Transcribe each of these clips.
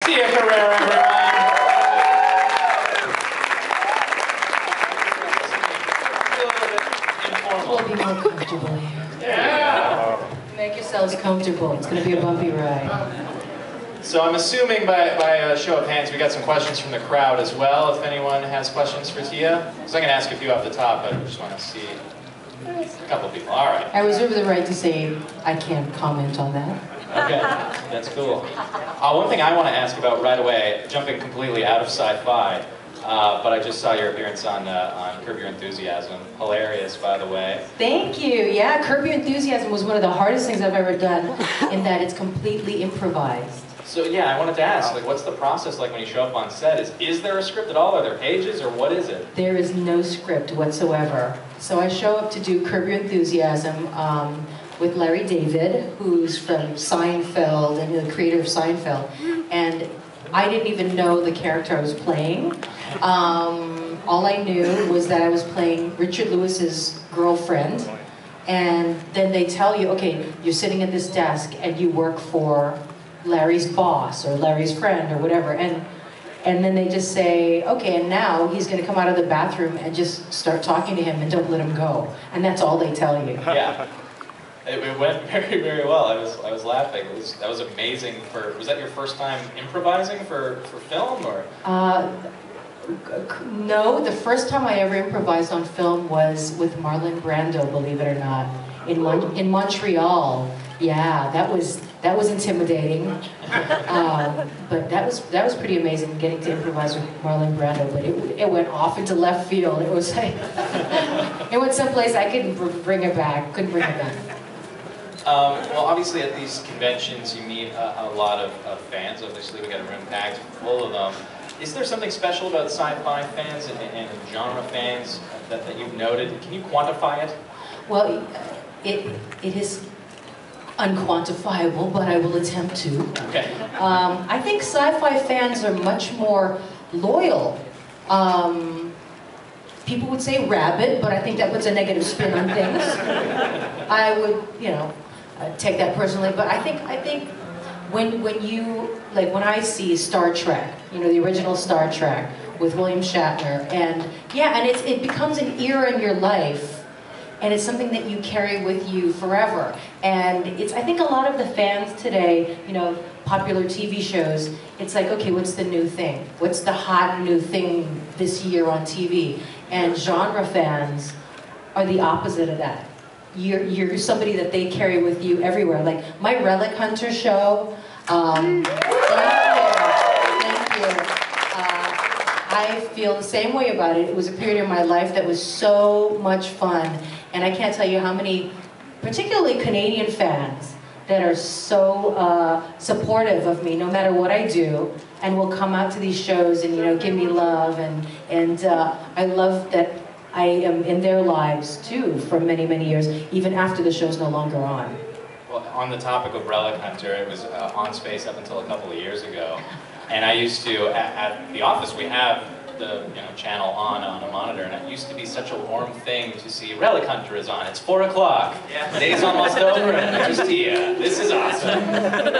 Tia Carrere, everyone. Feel a little bit informal. We'll be more comfortable here. Yeah. Make yourselves comfortable. It's going to be a bumpy ride. So I'm assuming by a show of hands we got some questions from the crowd as well. If anyone has questions for Tia, because I can ask a few off the top, but I just want to see a couple people. All right. I reserve the right to say I can't comment on that. Okay, that's cool. One thing I want to ask about right away, jumping completely out of sci-fi, but I just saw your appearance on Curb Your Enthusiasm. Hilarious, by the way. Thank you. Yeah, Curb Your Enthusiasm was one of the hardest things I've ever done, in that it's completely improvised. So yeah, I wanted to ask, like, what's the process like when you show up on set? Is there a script at all? Are there pages, or what is it? There is no script whatsoever. So I show up to do Curb Your Enthusiasm with Larry David, who's from Seinfeld and the creator of Seinfeld. And I didn't even know the character I was playing. All I knew was that I was playing Richard Lewis's girlfriend. And then they tell you, okay, you're sitting at this desk and you work for Larry's boss or Larry's friend or whatever. And then they just say, okay, and now he's going to come out of the bathroom and just start talking to him and don't let him go. And that's all they tell you. Yeah. It went very, very well. I was laughing. That was amazing. Was that your first time improvising for film, or? No, the first time I ever improvised on film was with Marlon Brando, believe it or not, in Montreal. Yeah, that was intimidating, but that was pretty amazing, getting to improvise with Marlon Brando. But it went off into left field. It was like it went someplace I couldn't bring it back. Couldn't bring it back. Well, obviously at these conventions you meet a lot of fans. Obviously we got a room packed full of them. Is there something special about sci-fi fans and genre fans that you've noted? Can you quantify it? Well, it is unquantifiable, but I will attempt to. Okay. I think sci-fi fans are much more loyal. People would say rabid, but I think that puts a negative spin on things. I would, take that personally, but I think when I see Star Trek, the original Star Trek with William Shatner, and it becomes an era in your life, and it's something that you carry with you forever. And I think a lot of the fans today, popular TV shows, it's like, okay, what's the new thing? What's the hot new thing this year on TV? And genre fans are the opposite of that. You're somebody that they carry with you everywhere. Like my Relic Hunter show, thank you. I feel the same way about it. It was a period in my life that was so much fun. And I can't tell you how many, particularly Canadian fans, that are so supportive of me, no matter what I do, and will come out to these shows and give me love, and I love that I am in their lives too for many, many years, even after the show's no longer on. Well, on the topic of Relic Hunter, it was on Space up until a couple of years ago, and I used to at the office we have the channel on a monitor, and it used to be such a warm thing to see Relic Hunter is on. It's 4 o'clock. Yeah. The day's almost over, and there's Tia. This is awesome. But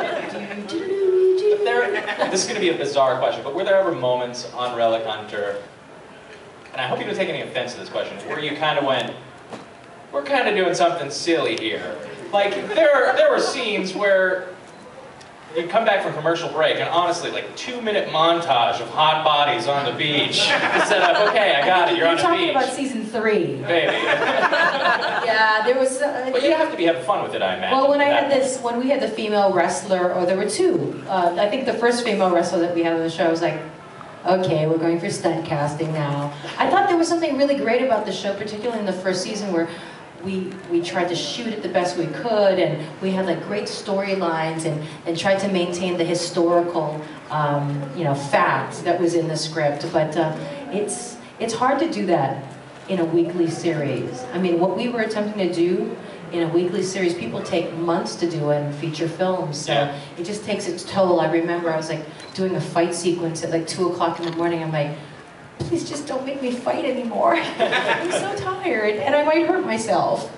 this is going to be a bizarre question, but were there ever moments on Relic Hunter, and I hope you don't take any offense to this question, where you kind of went, we're kind of doing something silly here? Like, there were scenes where you come back from commercial break, and honestly, like 2-minute montage of hot bodies on the beach. Set up, okay, I got it, you're on the beach. You're talking about season 3. Baby. Yeah, there was... But you have to be having fun with it, I imagine. Well, when we had the female wrestler, or there were 2. I think the first female wrestler that we had on the show, I was like, okay, we're going for stunt casting now. I thought there was something really great about the show, particularly in the first season, where we tried to shoot it the best we could, and we had like great storylines, and tried to maintain the historical fact that was in the script. But it's hard to do that in a weekly series. I mean, what we were attempting to do in a weekly series, people take months to do in feature films, so it just takes its toll. I remember I was like doing a fight sequence at like 2 o'clock in the morning. I'm like, please just don't make me fight anymore. I'm so tired, and I might hurt myself.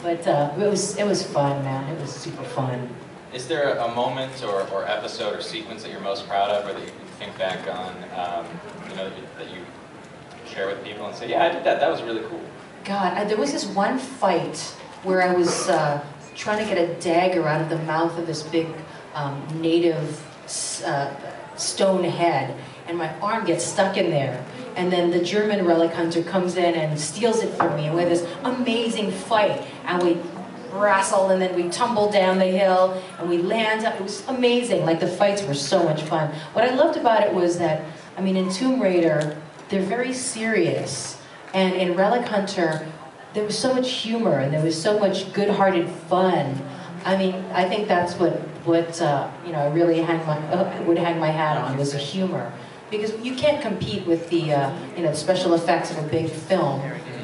But it was fun, man. It was super fun. Is there a moment or episode or sequence that you're most proud of, or that you think back on, you know, that you share with people and say, yeah, I did that. That was really cool. God, there was this one fight where I was trying to get a dagger out of the mouth of this big native stone head, and my arm gets stuck in there. And then the German relic hunter comes in and steals it from me, and we had this amazing fight, and we wrestle, and then we tumble down the hill, and we land up. It was amazing. Like, the fights were so much fun. What I loved about it was that, I mean, in Tomb Raider, they're very serious, and in Relic Hunter, there was so much humor, and there was so much good-hearted fun. I mean, I think that's what you know, I really would hang my hat on, was the humor. Because you can't compete with the you know, special effects of a big film.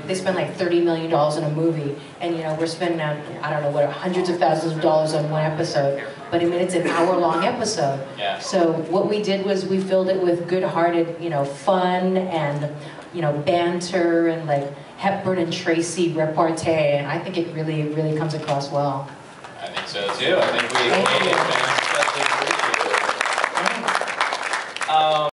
They spend like $30 million in a movie, and you know, we're spending out, I don't know what, hundreds of thousands of dollars on one episode. But I mean, it's an hour-long episode. Yeah. So what we did was we filled it with good-hearted, you know, fun and, you know, banter and like Hepburn and Tracy repartee, and I think it really, really comes across well. I think so too. I think we